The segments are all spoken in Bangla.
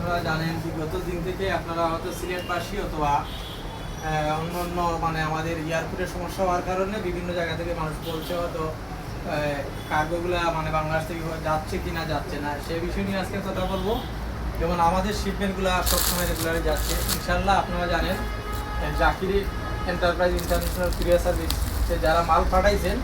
আপনারা জানেন বিগত দিন থেকে আপনারা হয়তো সিলেটবাসী অথবা অন্য অন্য মানে আমাদের এয়ারপোর্টের সমস্যা হওয়ার কারণে বিভিন্ন জায়গা থেকে মানুষ বলছে হয়তো কার্গোগুলা মানে বাংলাদেশ থেকে যাচ্ছে কি না যাচ্ছে না, সেই বিষয় নিয়ে আজকে কথা বলবো। যেমন আমাদের শিপমেন্টগুলো সবসময় রেগুলারে যাচ্ছে ইনশাল্লাহ। আপনারা জানেন জাকিরি এন্টারপ্রাইজ ইন্টারন্যাশনাল কুরিয়ার সার্ভিস যারা মাল পাঠাইছেন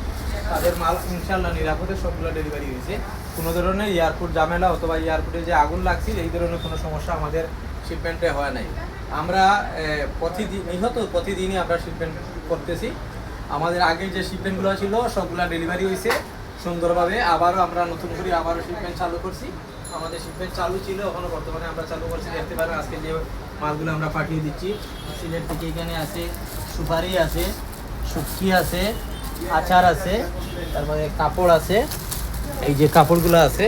তাদের মাল ইনশাল্লাহ নিরাপদে সবগুলো ডেলিভারি হয়েছে। কোনো ধরনের এয়ারপোর্ট ঝামেলা অথবা এয়ারপোর্টে যে আগুন লাগছে এই ধরনের কোনো সমস্যা আমাদের শিপমেন্টে হয় নাই। আমরা প্রতিদিনই আমরা শিপমেন্ট করতেছি। আমাদের আগে যে শিপমেন্টগুলো ছিল সবগুলো ডেলিভারি হয়েছে সুন্দরভাবে। আবারও আমরা নতুন করে আবারও শিপমেন্ট চালু করছি। আমাদের শিপমেন্ট চালু ছিল, এখনও বর্তমানে আমরা চালু করছি। দেখতে পারেন আজকে যে মালগুলো আমরা পাঠিয়ে দিচ্ছি সিলেট থেকে। এখানে আছে সুপারি আছে, শুটকি আছে, আচার আছে, তারপরে কাপড় আছে, এই যে কাপড়গুলো আছে।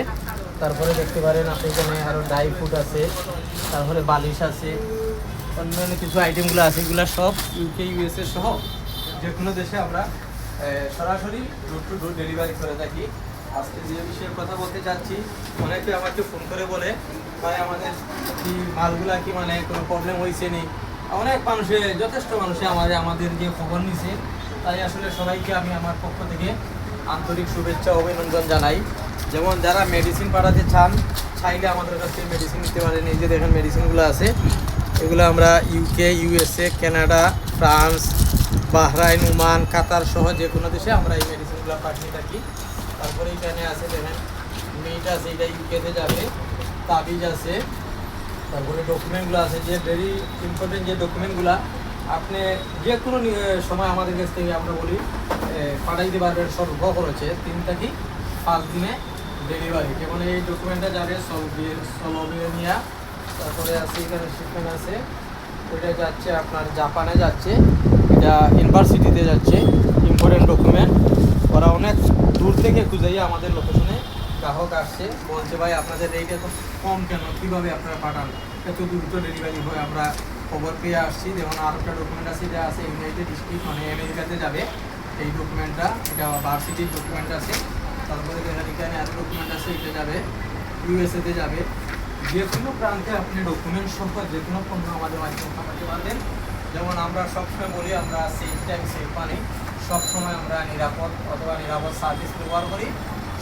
তারপরে দেখতে পারেন আপনি এখানে আরও ড্রাই ফ্রুট আছে, তারপরে বালিশ আছে, অন্যান্য কিছু আইটেমগুলো আছে। এগুলো সব ইউকে ইউএসএ সহ যে কোনো দেশে আমরা সরাসরি ডোর টু ডোর ডেলিভারি করে থাকি। আজকে যে বিষয়ে কথা বলতে চাচ্ছি, অনেকে আমাকে ফোন করে বলে ভাই আমাদের কি মালগুলা কি মানে কোনো প্রবলেম হয়েছে নি। অনেক মানুষে যথেষ্ট মানুষে আমাদের যে খবর নিছে, তাই আসলে সবাইকে আমি আমার পক্ষ থেকে আন্তরিক শুভেচ্ছা অভিনন্দন জানাই। যেমন যারা মেডিসিন পাঠাতে চাইলে আমাদের কাছ থেকে মেডিসিন নিতে পারেন। এই যে দেখেন মেডিসিনগুলো আছে, এগুলো আমরা UK USA Canada France Bahrain Oman কাতার সহ যে কোনো দেশে আমরা এই মেডিসিনগুলো পাঠিয়ে থাকি। তারপরে এখানে আছে দেখেন মিট আছে, এটা ইউকেতে যাবে, তাবিজ আছে, তারপরে ডকুমেন্টগুলো আছে যে ভেরি ইম্পর্টেন্ট যে ডকুমেন্টগুলো আপনি যে কোনো সময় আমাদের কাছ থেকে আমরা বলি পাঠাইতে পারবেন স্বল্প খরচে 3 থেকে 5 দিনে ডেলিভারি। যেমন এই ডকুমেন্টটা যাবে স্লোভেনিয়া, তারপরে আছে এখানে শিপমেন্ট আছে, ওইটা যাচ্ছে আপনার জাপানে যাচ্ছে, এটা ইউনিভার্সিটিতে যাচ্ছে। ইম্পর্টেন্ট ডকুমেন্ট ওরা অনেক দূর থেকে খুঁজাইয়া আমাদের লোকেশনে গ্রাহক আসছে, বলছে ভাই আপনাদের রেট এত কম কেন, কীভাবে আপনারা পাঠান, এত দ্রুত ডেলিভারি হয়। আমরা খবর পেয়ে আসছি। যেমন আর একটা ডকুমেন্ট আছে, এটা আছে ইউনাইটেড স্টেট মানে আমেরিকাতে যাবে এই ডকুমেন্টটা, এটা ভার্সিটির ডকুমেন্ট আছে। তারপরে এখানে আরও ডকুমেন্ট আছে, এটা যাবে ইউএসএতে যাবে। যে কোনো প্রান্তে আপনি ডকুমেন্ট সহ যে কোনো পণ্য আমাদের মাধ্যমে পাঠাতে পারবেন। যেমন আমরা সবসময় বলি আমরা সেফ টাইম সেফ মানি, সবসময় আমরা নিরাপদ সার্ভিস ব্যবহার করি।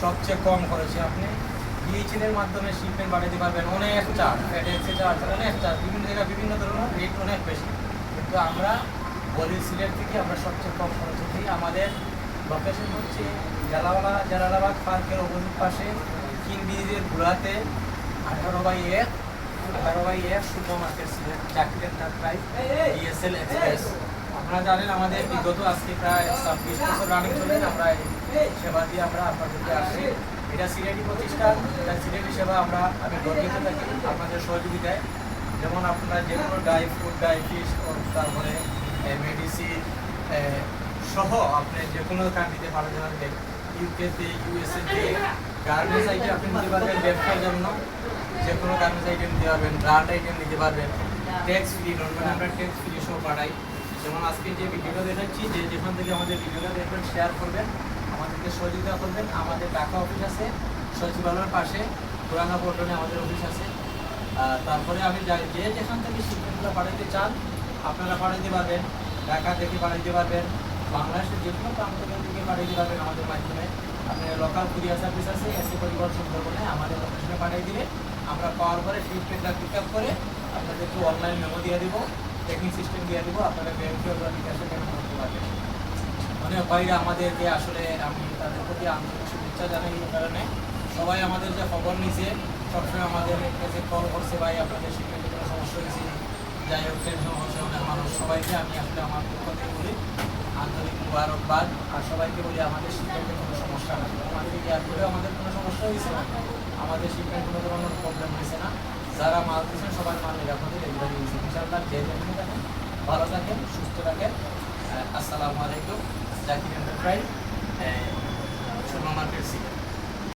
সবচেয়ে কম খরচে আপনি ডিএইচএলের মাধ্যমে শিপমেন্ট পাঠাতে পারবেন। অনেক চার্জ, ফেডেক্সে চার্জ, অনেক চার্জ, বিভিন্ন জায়গায় বিভিন্ন ধরনের রেট অনেক বেশি, কিন্তু আমরা বলি সিলেট থেকে আমরা সবচেয়ে কম খরচে দিই। আমাদের লোকেশন হচ্ছে জালালাবাদ পার্কের অপোজিট পাশে কিং ব্রিজের ঘোড়াতে 18/1 super market Sylhet Zakir enterprise DSL express. আপনারা জানেন আমাদের বিগত আজকে প্রায় 26 বছর রানিং চলে আমরা এই সেবা দিয়ে আমরা আপনাদেরকে আসছি। এটা সিলেটি প্রতিষ্ঠান, এটা সিলেটি সেবা আমি গর্বিত থাকি আপনাদের সহযোগিতায়। যেমন আপনারা যে কোনো ড্রাই ফ্রুট, ড্রাই ফিশ, তারপরে মেডিসিন সহ আপনি যে কোনো কান্ট্রিতে পাঠাতে পারবেন। ইউকেতে ইউএসএতে গার্মেন্টস আইটেম আপনি নিতে পারবেন, ব্যবসার জন্য যে কোনো গার্মেন্টস আইটেম নিতে পারবেন, ব্র্যান্ড আইটেম নিতে পারবেন। ট্যাক্স ফ্রি, নর্মালি আমরা ট্যাক্স ফ্রি সহ পাঠাই। যেমন আজকে যে ভিডিওটা দেখাচ্ছি, যে যেখান থেকে আমাদের ভিডিওটা দেখবেন শেয়ার করবেন, আমাদেরকে সহযোগিতা করবেন। আমাদের ঢাকা অফিস আছে সচিবালয়ের পাশে, পুরানা পল্টনে আমাদের অফিস আছে। তারপরে আমি যে যেখান থেকে শিপমেন্টগুলো পাঠাতে চান আপনারা পাঠাতে পারবেন। ঢাকা থেকে পাঠাতে পারবেন, বাংলাদেশের যে কোনো প্রান্ত থেকে পাঠাতে পারবেন আমাদের মাধ্যমে। আপনার লোকাল কুরিয়ার সার্ভিস আছে এসে পরিবার সুন্দরবনে, আমাদের লোকেশনে পাঠিয়ে দিলে আমরা পাওয়ার পরে শিপমেন্টটা পিক আপ করে আপনাদেরকে অনলাইন মেমো দিয়ে দিব, ট্রেকিং সিস্টেম দিয়ে দিব, আপনারা ব্যাংকে বা বিকাশে পেমেন্ট করতে পারবেন। অনেক ভাইরা আমাদেরকে আসলে আমি তাদের প্রতি আন্তরিক শুভেচ্ছা জানাই। এই কারণে সবাই আমাদের যে খবর নিছে সবসময় আমাদের কাছে কল করছে, ভাই আপনাদের শিপমেন্টে কোনো সমস্যা হয়েছে, যাই হোক টেনশন হচ্ছে অনেক মানুষ। সবাইকে আমি আসলে আমার পক্ষ থেকে বলি আন্তরিক মুবারকবাদ। আর সবাইকে বলি আমাদের শিপমেন্টে কোনো সমস্যা নেই, আমাদের এয়ারপোর্টে আমাদের কোনো সমস্যা হয়েছে না, আমাদের শিপমেন্ট কোনো ধরনের প্রবলেম হয়েছে না। যারা মাল দিচ্ছেন সবাই মাল নিরাপদে ডেলিভারি হয়েছে ইনশাআল্লাহ। যে যেখানে থাকেন ভালো থাকেন, সুস্থ থাকেন। আসসালামু আলাইকুম। Zakir enterprise super market Sylhet.